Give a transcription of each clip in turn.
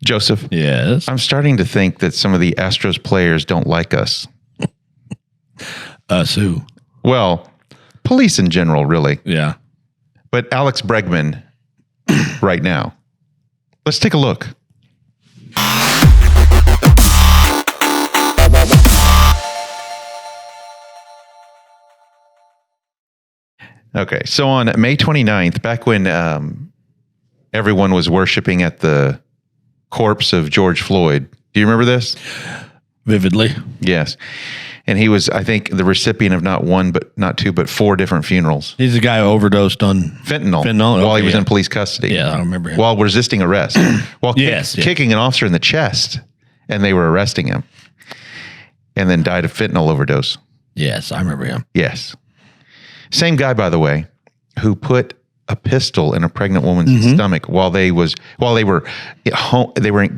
Joseph. Yes. I'm starting to think that some of the Astros players don't like us. Us who? Well, police in general, really. Yeah. But Alex Bregman right now. Let's take a look. Okay, so on May 29th, back when everyone was worshiping at the corpse of George Floyd, do you remember this? Vividly. Yes. And he was, I think, the recipient of not one, but not two, but 4 different funerals. He's the guy who overdosed on Fentanyl Fentanyl? while he was Okay, in police custody. Yeah, I remember him. While resisting arrest. While Yes, yeah. kicking an officer in the chest, and they were arresting him. And then died of fentanyl overdose. Yes, I remember him. Yes. Same guy, by the way, who put a pistol in a pregnant woman's stomach while they were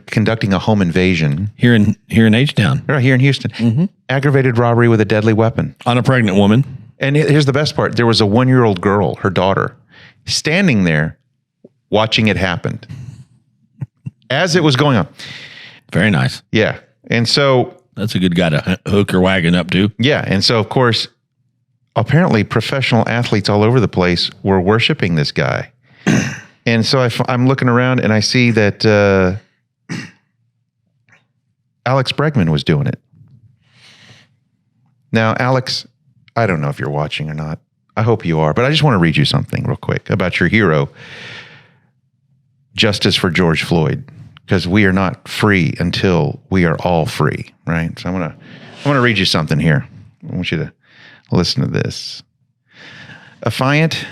conducting a home invasion Here in H-Town. right here in Houston. Aggravated robbery with a deadly weapon. On a pregnant woman. And here's the best part. There was a 1-year-old girl, her daughter, standing there watching it happen as it was going on. Very nice. Yeah. And so, That's a good guy to hook her wagon up to. yeah. And so, of course, apparently professional athletes all over the place were worshiping this guy. And so I'm looking around and I see that Alex Bregman was doing it. Now, Alex, I don't know if you're watching or not. I hope you are, but I just want to read you something real quick about your hero, Justice for George Floyd, because we are not free until we are all free, right? So I'm gonna read you something here. I want you to listen to this. Affiant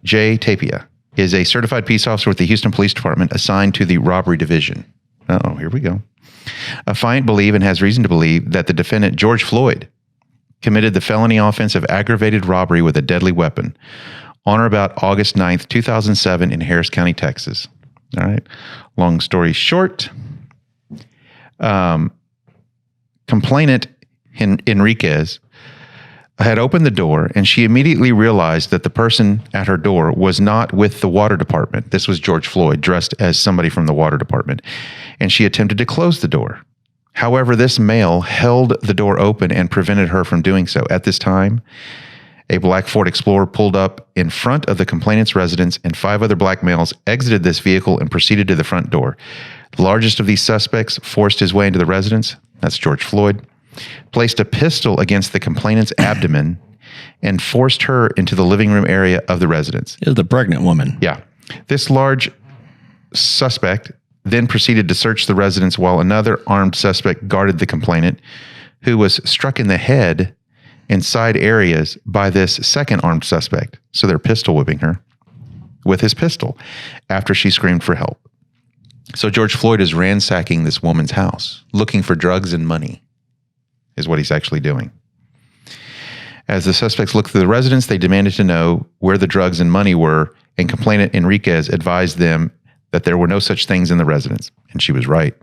J. Tapia is a certified peace officer with the Houston Police Department assigned to the robbery division. Uh-oh, here we go. Affiant believe and has reason to believe that the defendant, George Floyd, committed the felony offense of aggravated robbery with a deadly weapon on or about August 9th, 2007 in Harris County, Texas. All right. Long story short, complainant Enriquez had opened the door and she immediately realized that the person at her door was not with the water department. This was George Floyd dressed as somebody from the water department. And she attempted to close the door. However, this male held the door open and prevented her from doing so. At this time, a black Ford Explorer pulled up in front of the complainant's residence and 5 other black males exited this vehicle and proceeded to the front door. The largest of these suspects forced his way into the residence. That's George Floyd. Placed a pistol against the complainant's abdomen and forced her into the living room area of the residence. Is the pregnant woman. Yeah. This large suspect then proceeded to search the residence while another armed suspect guarded the complainant, who was struck in the head and side areas by this second armed suspect. So they're pistol whipping her with his pistol after she screamed for help. So George Floyd is ransacking this woman's house, looking for drugs and money, is what he's actually doing. As the suspects looked through the residence, they demanded to know where the drugs and money were, and complainant Enriquez advised them that there were no such things in the residence, and she was right.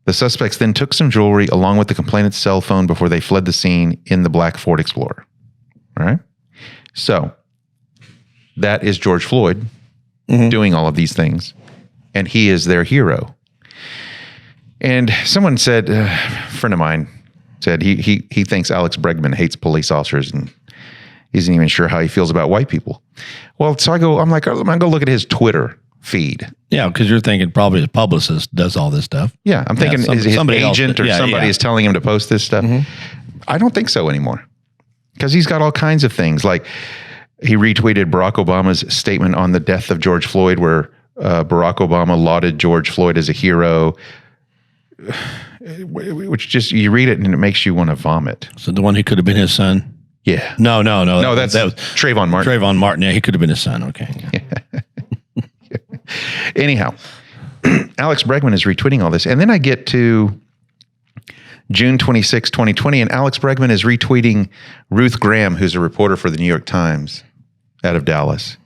The suspects then took some jewelry along with the complainant's cell phone before they fled the scene in the black Ford Explorer. All right? So, that is George Floyd doing all of these things, and he is their hero. And someone said, a friend of mine said he thinks Alex Bregman hates police officers and isn't even sure how he feels about white people. Well, so I'm like, I'm going to go look at his Twitter feed. Yeah, because you're thinking probably his publicist does all this stuff. Yeah, I'm thinking his agent or somebody is telling him to post this stuff. I don't think so anymore, because he's got all kinds of things. Like he retweeted Barack Obama's statement on the death of George Floyd, where Barack Obama lauded George Floyd as a hero, which just, you read it and it makes you want to vomit. So the one who could have been his son? Yeah. No. No, that was Trayvon Martin. Trayvon Martin, yeah, he could have been his son. Okay. Yeah. Anyhow, Alex Bregman is retweeting all this. And then I get to June 26, 2020, and Alex Bregman is retweeting Ruth Graham, who's a reporter for the New York Times out of Dallas.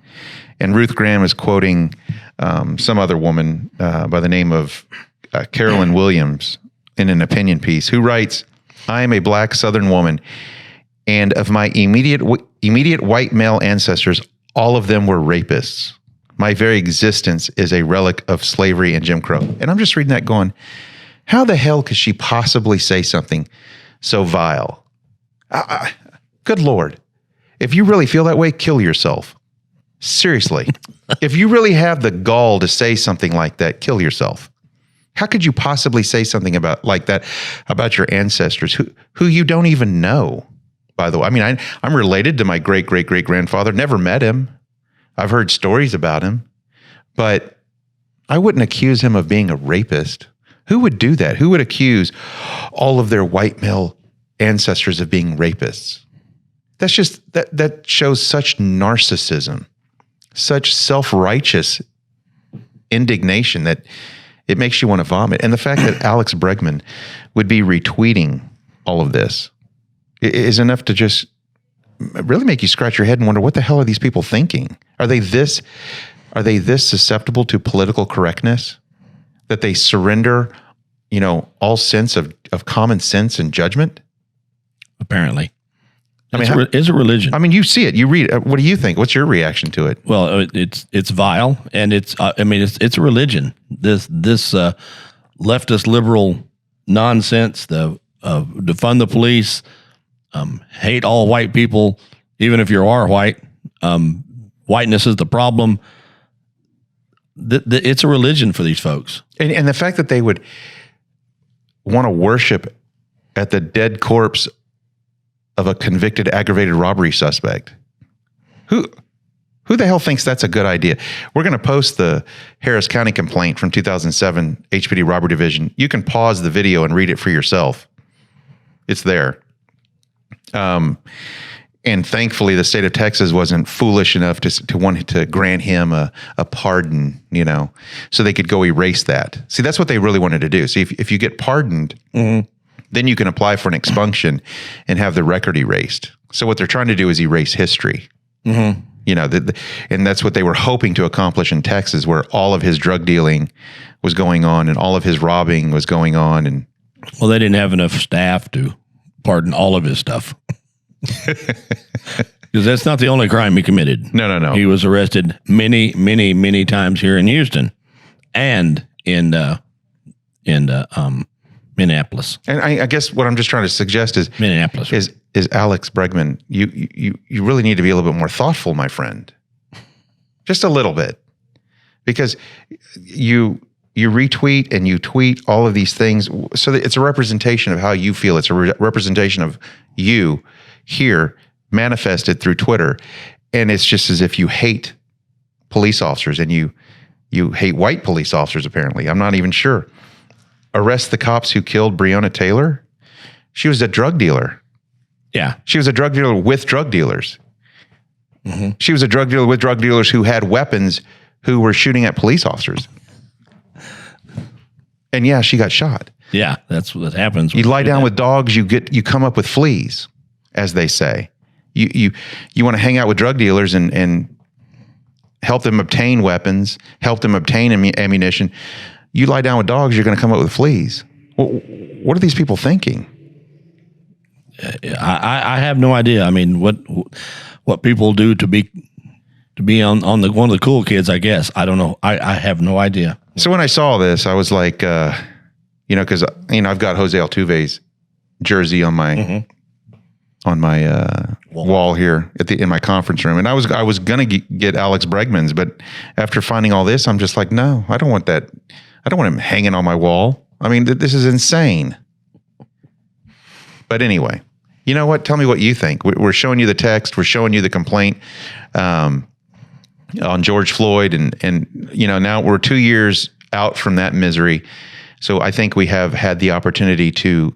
And Ruth Graham is quoting some other woman by the name of Carolyn Williams in an opinion piece, who writes, "I am a black Southern woman, and of my immediate white male ancestors, all of them were rapists. My very existence is a relic of slavery and Jim Crow. And I'm just reading that going, how the hell could she possibly say something so vile? Good Lord. If you really feel that way, kill yourself. Seriously. If you really have the gall to say something like that, kill yourself. How could you possibly say something like that about your ancestors who you don't even know, by the way? I mean, I'm related to my great-great-great-grandfather. Never met him. I've heard stories about him. But I wouldn't accuse him of being a rapist. Who would do that? Who would accuse all of their white male ancestors of being rapists? That's just, that shows such narcissism, such self-righteous indignation that it makes you want to vomit. And the fact that Alex Bregman would be retweeting all of this is enough to just really make you scratch your head and wonder, what the hell are these people thinking? Are they this susceptible to political correctness that they surrender, all sense of common sense and judgment? Apparently. I mean, it's a religion. I mean, you see it, you read it. What do you think? What's your reaction to it? Well, it's vile, and it's a religion. This leftist liberal nonsense, the defund the police, hate all white people, even if you are white. Whiteness is the problem. It's a religion for these folks, and the fact that they would want to worship at the dead corpse of a convicted aggravated robbery suspect. Who the hell thinks that's a good idea? We're going to post the Harris County complaint from 2007 HPD Robbery Division. You can pause the video and read it for yourself. It's there. And thankfully, the state of Texas wasn't foolish enough to want to grant him a pardon, so they could go erase that. See, that's what they really wanted to do. See, if you get pardoned, then you can apply for an expunction and have the record erased. So what they're trying to do is erase history. And that's what they were hoping to accomplish in Texas, where all of his drug dealing was going on and all of his robbing was going on. And well, they didn't have enough staff to pardon all of his stuff. Because that's not the only crime he committed. No. He was arrested many, many, many times here in Houston and in Minneapolis. And I guess what I'm just trying to suggest is Minneapolis is Alex Bregman. You really need to be a little bit more thoughtful, my friend. Just a little bit, because you retweet and you tweet all of these things so that it's a representation of how you feel. It's a representation of you here manifested through Twitter, and it's just as if you hate police officers and you hate white police officers. Apparently, I'm not even sure. Arrest the cops who killed Breonna Taylor. She was a drug dealer. Yeah. She was a drug dealer with drug dealers. She was a drug dealer with drug dealers who had weapons, who were shooting at police officers. And yeah, she got shot. Yeah, that's what happens. You lie down with dogs, you come up with fleas, as they say. You want to hang out with drug dealers and help them obtain weapons, help them obtain ammunition. You lie down with dogs, you're going to come up with fleas. What are these people thinking? I have no idea. I mean, what people do to be on one of the cool kids, I guess. I don't know. I have no idea. So when I saw this, I was like, because I've got Jose Altuve's jersey on my wall here in my conference room, and I was gonna get Alex Bregman's, but after finding all this, I'm just like, no, I don't want that. I don't want him hanging on my wall. I mean, this is insane. But anyway, you know what? Tell me what you think. We're showing you the text. We're showing you the complaint on George Floyd, and now we're 2 years out from that misery. So I think we have had the opportunity to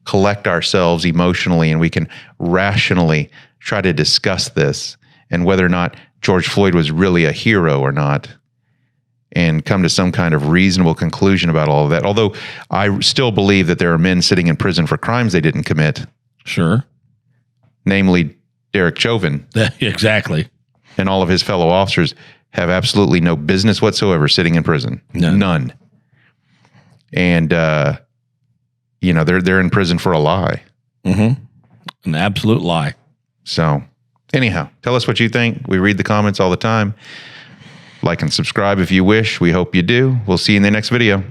collect ourselves emotionally, and we can rationally try to discuss this and whether or not George Floyd was really a hero or not, and come to some kind of reasonable conclusion about all of that. Although I still believe that there are men sitting in prison for crimes they didn't commit. Sure. Namely Derek Chauvin. Exactly. And all of his fellow officers have absolutely no business whatsoever sitting in prison. None. And, they're in prison for a lie. An absolute lie. So anyhow, tell us what you think. We read the comments all the time. Like and subscribe if you wish. We hope you do. We'll see you in the next video.